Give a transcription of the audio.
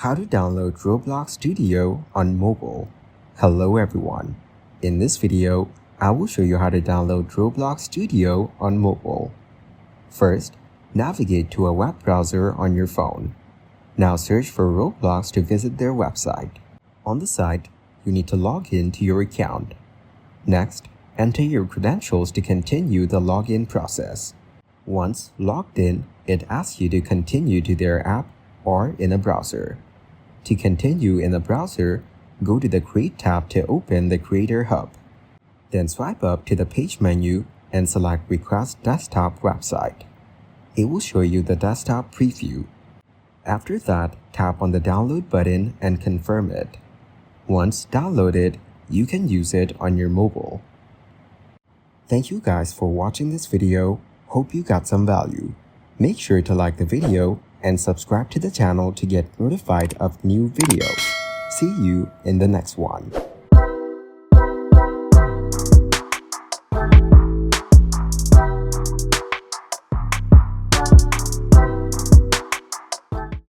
How to download Roblox Studio on mobile. Hello everyone. In this video, I will show you how to download Roblox Studio on mobile. First, navigate to a web browser on your phone. Now search for Roblox to visit their website. On the site, you need to log in to your account. Next, enter your credentials to continue the login process. Once logged in, it asks you to continue to their app or in a browser. To continue in the browser, go to the Create tab to open the Creator Hub. Then swipe up to the page menu and select Request Desktop Website. It will show you the desktop preview. After that, tap on the download button and confirm it. Once downloaded, you can use it on your mobile. Thank you guys for watching this video. Hope you got some value. Make sure to like the video and subscribe to the channel to get notified of new videos. See you in the next one.